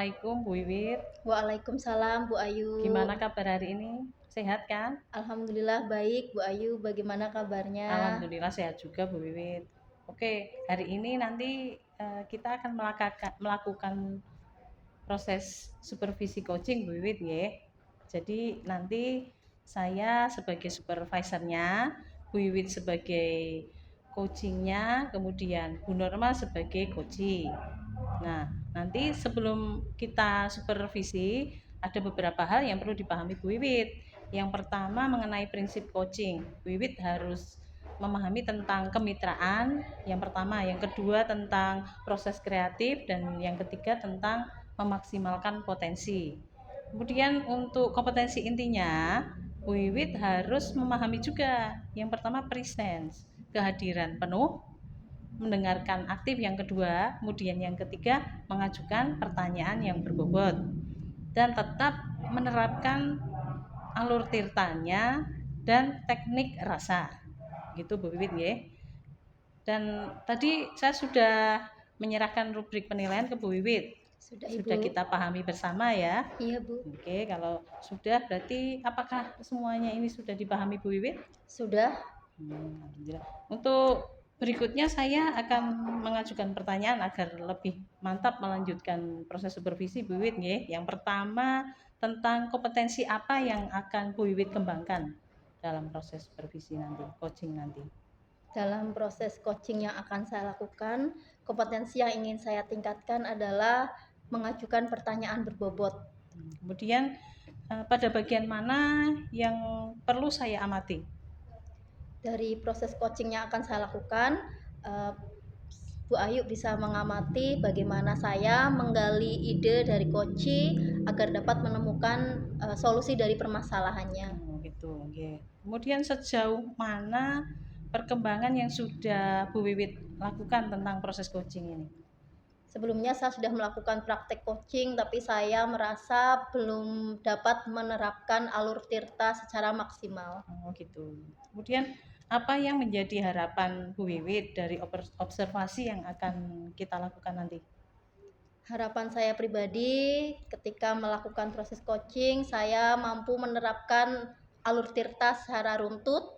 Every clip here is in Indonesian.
Assalamualaikum Bu Wiwit. Waalaikumsalam Bu Ayu. Gimana kabar hari ini? Sehat kan? Alhamdulillah baik Bu Ayu. Bagaimana kabarnya? Alhamdulillah sehat juga Bu Wiwit. Oke, hari ini nanti kita akan melakukan proses supervisi coaching Bu Wiwit ya. Jadi nanti saya sebagai supervisornya, Bu Wiwit sebagai coachingnya, kemudian Bu Norma sebagai coaching. Nah, nanti sebelum kita supervisi, ada beberapa hal yang perlu dipahami Bu Wiwit. Yang pertama mengenai prinsip coaching. Bu Wiwit harus memahami tentang kemitraan, yang pertama, yang kedua tentang proses kreatif, dan yang ketiga tentang memaksimalkan potensi. Kemudian untuk kompetensi intinya, Bu Wiwit harus memahami juga yang pertama presence, kehadiran penuh, mendengarkan aktif yang kedua, kemudian yang ketiga mengajukan pertanyaan yang berbobot, dan tetap menerapkan alur tirtanya dan teknik rasa. Gitu Bu Wiwit ya. Dan tadi saya sudah menyerahkan rubrik penilaian ke Bu Wiwit. Sudah Sudah Ibu? kita pahami bersama ya. Iya Bu. Oke, kalau sudah berarti apakah semuanya ini sudah dipahami Bu Wiwit? Sudah. Untuk berikutnya saya akan mengajukan pertanyaan agar lebih mantap melanjutkan proses supervisi Bu Wiwit ya. Yang pertama tentang kompetensi apa yang akan Bu Wiwit kembangkan dalam proses supervisi nanti, coaching nanti. Dalam proses coaching yang akan saya lakukan, kompetensi yang ingin saya tingkatkan adalah mengajukan pertanyaan berbobot. Kemudian pada bagian mana yang perlu saya amati? Dari proses coaching yang akan saya lakukan, Bu Ayu bisa mengamati bagaimana saya menggali ide dari coaching agar dapat menemukan solusi dari permasalahannya. Gitu. Okay. Kemudian sejauh mana perkembangan yang sudah Bu Wiwit lakukan tentang proses coaching ini? Sebelumnya saya sudah melakukan praktek coaching, tapi saya merasa belum dapat menerapkan alur tirta secara maksimal. Oh gitu. Kemudian apa yang menjadi harapan Bu Wiwit dari observasi yang akan kita lakukan nanti? Harapan saya pribadi ketika melakukan proses coaching, saya mampu menerapkan alur tirta secara runtut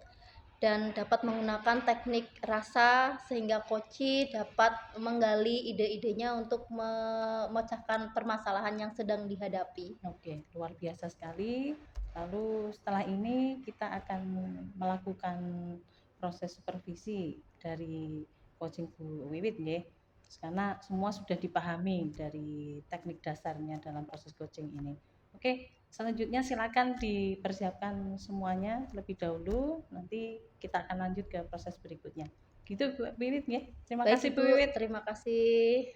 dan dapat menggunakan teknik rasa sehingga coach dapat menggali ide-idenya untuk memecahkan permasalahan yang sedang dihadapi. Oke, luar biasa sekali. Lalu setelah ini kita akan melakukan proses supervisi dari coaching Bu Wiwit ya. Karena semua sudah dipahami dari teknik dasarnya dalam proses coaching ini. Oke, selanjutnya silakan dipersiapkan semuanya terlebih dahulu. Nanti kita akan lanjut ke proses berikutnya. Gitu Bu Wiwit ya. Terima Baik kasih Bu Ibu, Wiwit. terima kasih.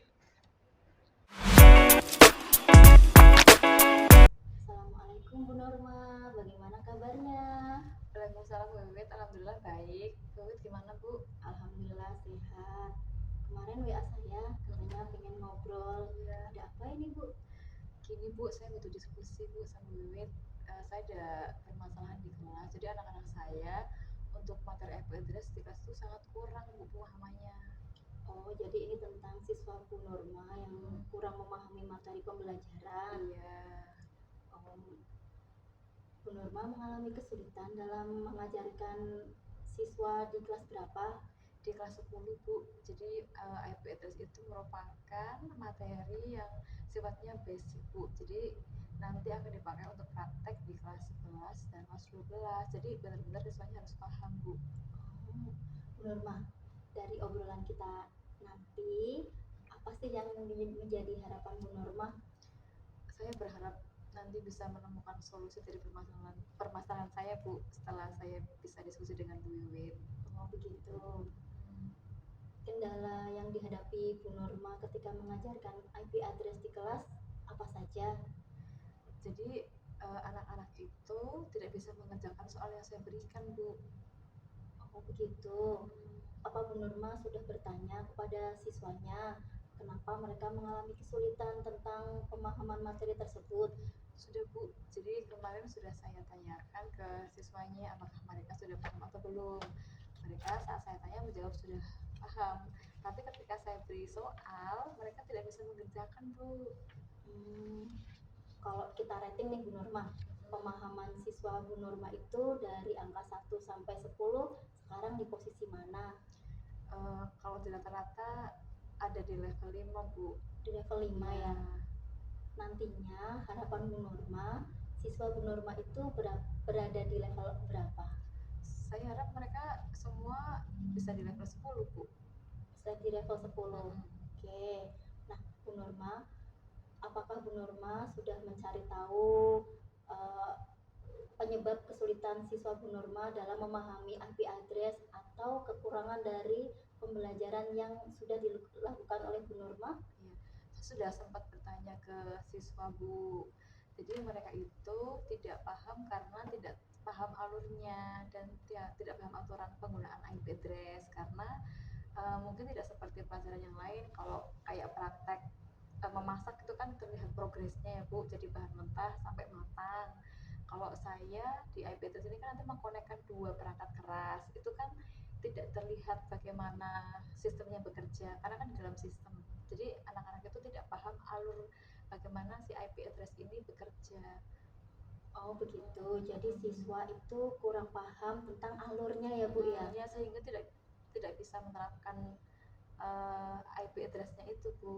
Assalamualaikum Bu Norma, bagaimana kabarnya? Waalaikumsalam Bu Wiwit, alhamdulillah baik. Bu Wiwit gimana Bu? Alhamdulillah sehat. Kemarin WA saya katanya pengen ngobrol. Ada apa ini Bu? Gini Bu, saya butuh diskusi Bu sama Bu Wiwit. Saya ada permasalahan di kelas. Jadi anak-anak saya untuk materi IP address di kelas itu sangat kurang Bu pemahamannya. Oh, jadi ini tentang siswa Bu Norma yang kurang memahami materi pembelajaran. Iya. Bu Norma mengalami kesulitan dalam mengajarkan siswa di kelas berapa? Di kelas 10 Bu. Jadi IP address itu merupakan materi yang sifatnya basic Bu. Jadi nanti akan dipakai untuk praktek di kelas 11 dan kelas 12. Jadi benar-benar siswanya harus paham Bu. Bu Norma, dari obrolan kita nanti, apa sih yang menjadi harapan Bu Norma? Saya berharap nanti bisa menemukan solusi dari permasalahan saya Bu setelah saya bisa diskusi dengan Bu Wiwit. Oh begitu. Kendala yang dihadapi Bu Norma ketika mengajarkan IP address di kelas apa saja? Jadi anak-anak itu tidak bisa mengerjakan soal yang saya berikan Bu. Oh begitu. Apa Bu Norma sudah bertanya kepada siswanya kenapa mereka mengalami kesulitan tentang pemahaman materi tersebut? Sudah Bu, jadi kemarin sudah saya tanyakan ke siswanya apakah mereka sudah paham atau belum. Mereka saat saya tanya menjawab sudah paham, tapi ketika saya beri soal mereka tidak bisa mengerjakan Bu. Hmm, kalau kita rating nih Bu Nurma, pemahaman siswa Bu Nurma itu dari angka 1 sampai 10 sekarang di posisi mana? Kalau di rata-rata ada di level 5 Bu. Di level 5 ya. Nantinya harapan Bu Nurma, siswa Bu Nurma itu berada di level berapa? Saya harap mereka semua bisa di level 10 Bu. Bisa di level 10. Oke. Nah, Bu Nurma, apakah Bu Nurma sudah mencari tahu eh, penyebab kesulitan siswa Bu Nurma dalam memahami IP address atau kekurangan dari pembelajaran yang sudah dilakukan oleh Bu Nurma? Iya, saya sudah sempat bertanya ke siswa Bu. Jadi mereka itu tidak paham karena tidak paham alurnya dan tidak paham aturan penggunaan IP address karena mungkin tidak seperti pelajaran yang lain. Kalau kayak praktek memasak itu kan terlihat progresnya ya Bu, jadi bahan mentah sampai matang. Kalau saya di IPTS ini kan nanti mengkonekkan dua perangkat keras, itu kan tidak terlihat bagaimana sistemnya bekerja karena kan di dalam sistem. Jadi anak-anak itu tidak paham alur bagaimana si IP address ini bekerja. Oh begitu, jadi siswa itu kurang paham tentang alurnya ya Bu ya? Ya sehingga tidak bisa menerapkan IP address-nya itu Bu.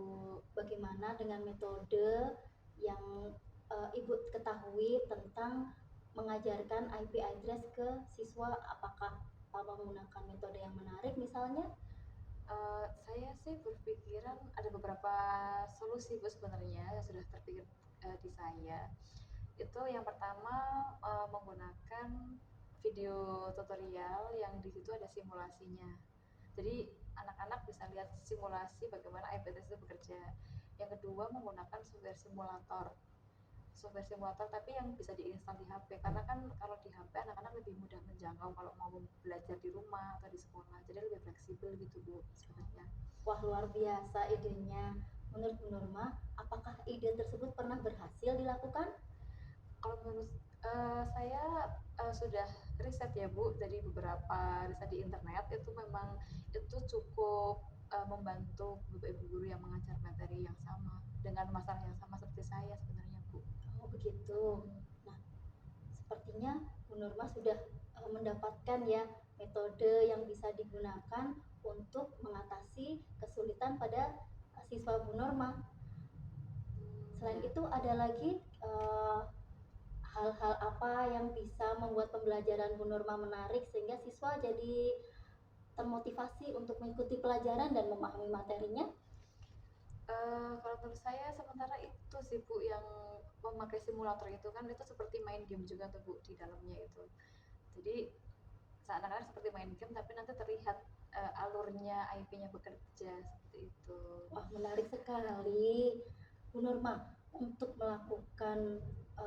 Bagaimana dengan metode yang Ibu ketahui tentang mengajarkan IP address ke siswa? Apakah menggunakan metode yang menarik misalnya? Saya sih berpikiran ada beberapa solusi Bu sebenarnya yang sudah terpikir di saya. Itu yang pertama menggunakan video tutorial yang di situ ada simulasinya. Jadi anak-anak bisa lihat simulasi bagaimana iPad itu bekerja. Yang kedua menggunakan software simulator tapi yang bisa diinstal di HP karena kan kalau di HP anak-anak lebih mudah menjangkau kalau mau belajar di rumah atau di sekolah, jadi lebih fleksibel gitu Bu sebenarnya. Wah luar biasa idenya. Menurut Bu Nurma, apakah ide tersebut pernah berhasil dilakukan? Kalau menurut saya sudah riset ya Bu, dari beberapa riset di internet itu memang itu cukup membantu Bapak Ibu guru yang mengajar materi yang sama dengan masalah yang sama seperti saya sebenarnya Bu. Oh begitu. Nah, sepertinya Bu Nurma sudah mendapatkan ya metode yang bisa digunakan untuk mengatasi kesulitan pada siswa Bu Nurma. Selain itu ada lagi hal-hal apa yang bisa membuat pembelajaran Bu Nurma menarik sehingga siswa jadi termotivasi untuk mengikuti pelajaran dan memahami materinya? Kalau menurut saya sementara itu sih Bu, yang memakai simulator itu kan itu seperti main game juga tuh Bu di dalamnya itu. Jadi seakan-akan seperti main game tapi nanti terlihat alurnya IP-nya bekerja seperti itu. Wah, menarik sekali. Bu Nurma, untuk melakukan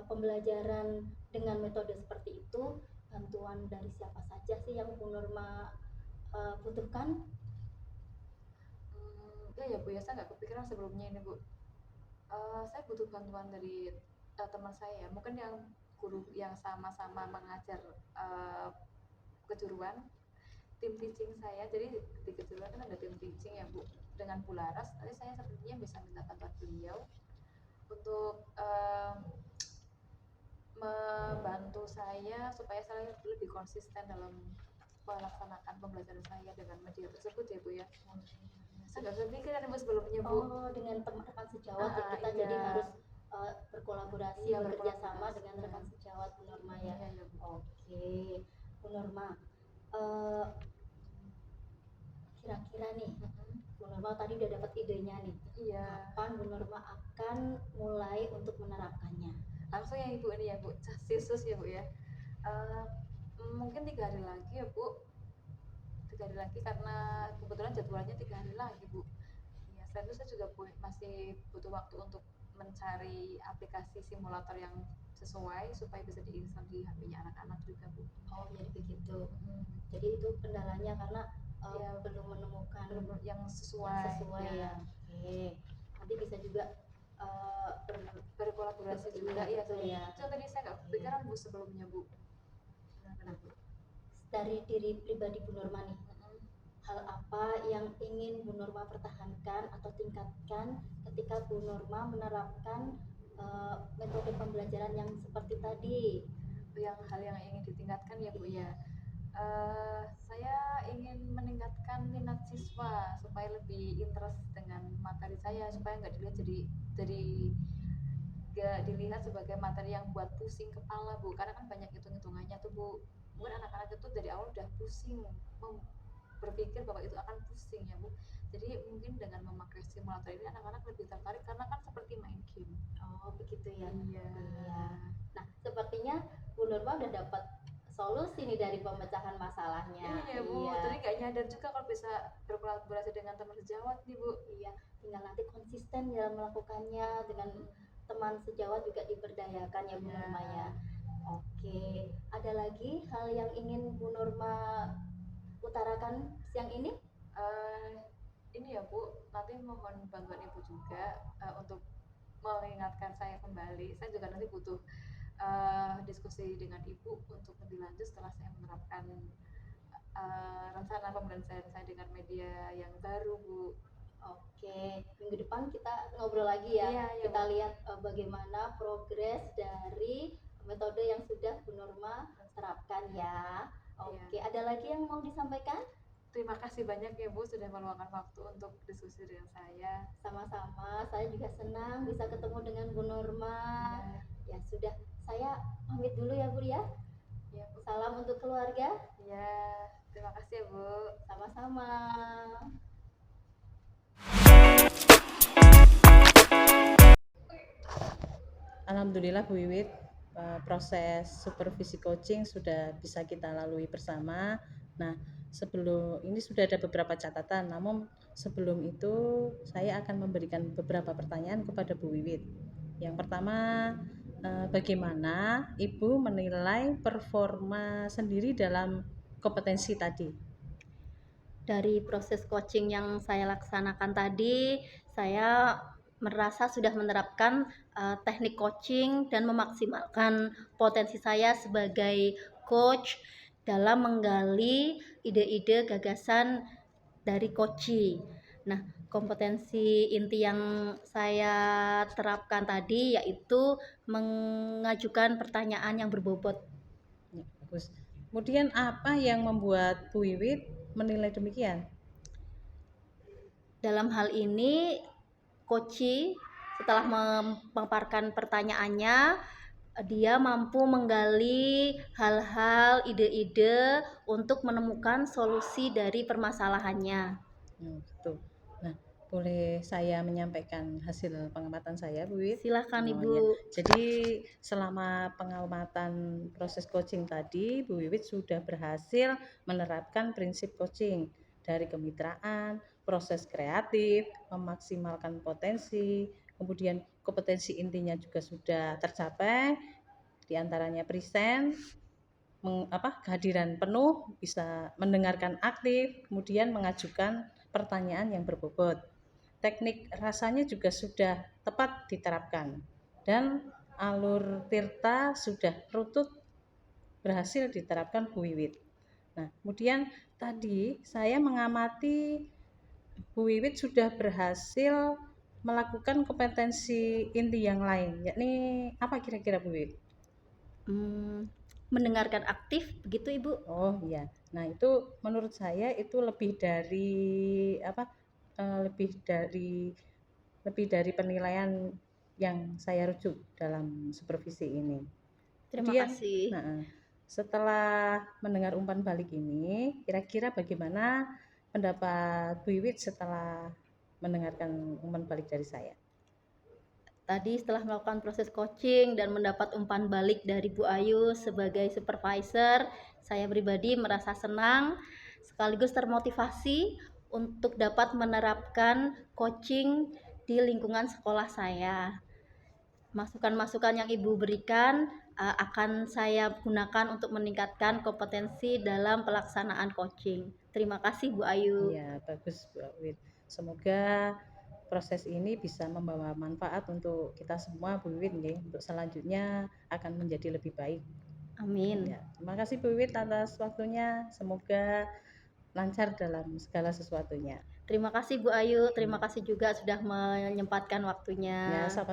pembelajaran dengan metode seperti itu, bantuan dari siapa saja sih yang Bu Nurma butuhkan? Ya Bu ya, saya nggak kepikiran sebelumnya ini Bu. Saya butuh bantuan dari teman saya, mungkin yang guru yang sama-sama mengajar kejuruan, tim teaching saya. Jadi di kejuruan kan ada tim teaching ya Bu, dengan Bu Laras. Nanti saya sepertinya bisa minta bantuan beliau untuk membantu saya supaya saya lebih konsisten dalam melaksanakan pembelajaran saya dengan media tersebut ya Bu ya. Saya nggak kepikiran Bu sebelumnya Bu. Oh, dengan teman-teman sejawat ya kita Iya. jadi harus berkolaborasi, Iya, bekerja sama berkolaborasi, dengan ya. rekan sejawat Bu Nurma ya. Iya, iya, Bu. Oke, Bu Nurma, eh, kira-kira nih Bu Nurma tadi udah dapat idenya nih. Iya. Kapan Bu Nurma akan mulai untuk menerapkannya? Langsung ya Ibu ini ya Bu, Casus ya Bu ya. Uh, Mungkin 3 hari lagi ya Bu. 3 hari lagi karena kebetulan jadwalnya 3 hari lagi Bu. Ya, selain itu saya juga masih butuh waktu untuk mencari aplikasi simulator yang sesuai supaya bisa diinstal di HP-nya anak-anak juga Bu. Oh jadi begitu. Jadi itu kendalanya karena Ya, belum menemukan yang sesuai, ya. Oke. Nanti bisa juga berkolaborasi juga ya, ya. betul ya. Itu tadi saya nggak kepikiran Bu sebelumnya Bu. Benar-benar Bu. Dari diri pribadi Bu Nurma nih, hal apa yang ingin Bu Nurma pertahankan atau tingkatkan ketika Bu Nurma menerapkan metode pembelajaran yang seperti tadi? Hal yang ingin ditingkatkan ya Bu ya. Saya ingin meningkatkan minat siswa supaya lebih interest dengan materi saya, supaya nggak dilihat jadi nggak dilihat sebagai materi yang buat pusing kepala Bu, karena kan banyak hitung-hitungannya tuh Bu. Mungkin anak-anak itu dari awal udah pusing berpikir bahwa itu akan pusing ya Bu. Jadi mungkin dengan memakai simulator ini anak-anak lebih tertarik karena kan seperti main game. Oh begitu ya. Iya. Iya. Nah sepertinya Bu Nurma udah dapat solusi nih dari pemecahan masalahnya. Iya Bu, Iya. tadi nggak nyadar juga kalau bisa berkolaborasi dengan teman sejawat nih Bu. Iya, tinggal nanti konsisten dalam melakukannya dengan teman sejawat juga diberdayakan ya Bu Iya. Nurma ya. Oke, ada lagi hal yang ingin Bu Nurma utarakan siang ini? Ini ya Bu, nanti mohon bantuan Ibu juga untuk mengingatkan saya kembali. Saya juga nanti butuh diskusi dengan Ibu untuk lebih lanjut setelah saya menerapkan rencana pembelajaran saya dengan media yang baru Bu. Oke, minggu depan kita ngobrol lagi ya. Iya, iya, Kita Bu. lihat bagaimana progres dari metode yang sudah Bu Nurma terapkan ya. Oke, ada lagi yang mau disampaikan? Terima kasih banyak ya Bu sudah meluangkan waktu untuk diskusi dengan saya. Sama-sama, saya juga senang bisa ketemu dengan Bu Nurma. Iya. Ya sudah, saya pamit dulu ya Bu ya. Iya Bu. Salam untuk keluarga. Iya, terima kasih ya Bu. Sama-sama. Alhamdulillah Bu Wiwit, proses supervisi coaching sudah bisa kita lalui bersama. Nah, sebelum ini sudah ada beberapa catatan, namun sebelum itu saya akan memberikan beberapa pertanyaan kepada Bu Wiwit. Yang pertama, bagaimana Ibu menilai performa sendiri dalam kompetensi tadi? Dari proses coaching yang saya laksanakan tadi, saya merasa sudah menerapkan teknik coaching dan memaksimalkan potensi saya sebagai coach dalam menggali ide-ide gagasan dari coaching. Nah, kompetensi inti yang saya terapkan tadi yaitu mengajukan pertanyaan yang berbobot. Ya, bagus. Kemudian apa yang membuat Bu Wiwit menilai demikian? Dalam hal ini, coaching setelah memaparkan pertanyaannya, dia mampu menggali hal-hal, ide-ide untuk menemukan solusi dari permasalahannya. Gitu. Nah, boleh saya menyampaikan hasil pengamatan saya, Bu Wiwit? Silakan Ibu. Ya. Jadi selama pengamatan proses coaching tadi, Bu Wiwit sudah berhasil menerapkan prinsip coaching dari kemitraan, proses kreatif, memaksimalkan potensi, kemudian kompetensi intinya juga sudah tercapai, diantaranya present, kehadiran penuh, bisa mendengarkan aktif, kemudian mengajukan pertanyaan yang berbobot. Teknik rasanya juga sudah tepat diterapkan dan alur tirta sudah rutut berhasil diterapkan Bu Wiwit. Nah, kemudian tadi saya mengamati Bu Wiwit sudah berhasil melakukan kompetensi inti yang lain, yakni apa kira-kira Bu Wiwit? Mendengarkan aktif, begitu Ibu? Oh iya, nah itu menurut saya itu lebih dari lebih dari penilaian yang saya rujuk dalam supervisi ini. Terima Kemudian, kasih. setelah mendengar umpan balik ini, kira-kira bagaimana pendapat Bu Wiwit setelah mendengarkan umpan balik dari saya? Tadi setelah melakukan proses coaching dan mendapat umpan balik dari Bu Ayu sebagai supervisor, saya pribadi merasa senang sekaligus termotivasi untuk dapat menerapkan coaching di lingkungan sekolah saya. Masukan-masukan yang Ibu berikan akan saya gunakan untuk meningkatkan kompetensi dalam pelaksanaan coaching. Terima kasih Bu Ayu. Iya, bagus Bu Awit. Semoga proses ini bisa membawa manfaat untuk kita semua Bu Wiwit nggih, untuk selanjutnya akan menjadi lebih baik. Amin. Ya, terima kasih Bu Wiwit atas waktunya. Semoga lancar dalam segala sesuatunya. Terima kasih Bu Ayu, terima kasih juga sudah menyempatkan waktunya. Ya, sama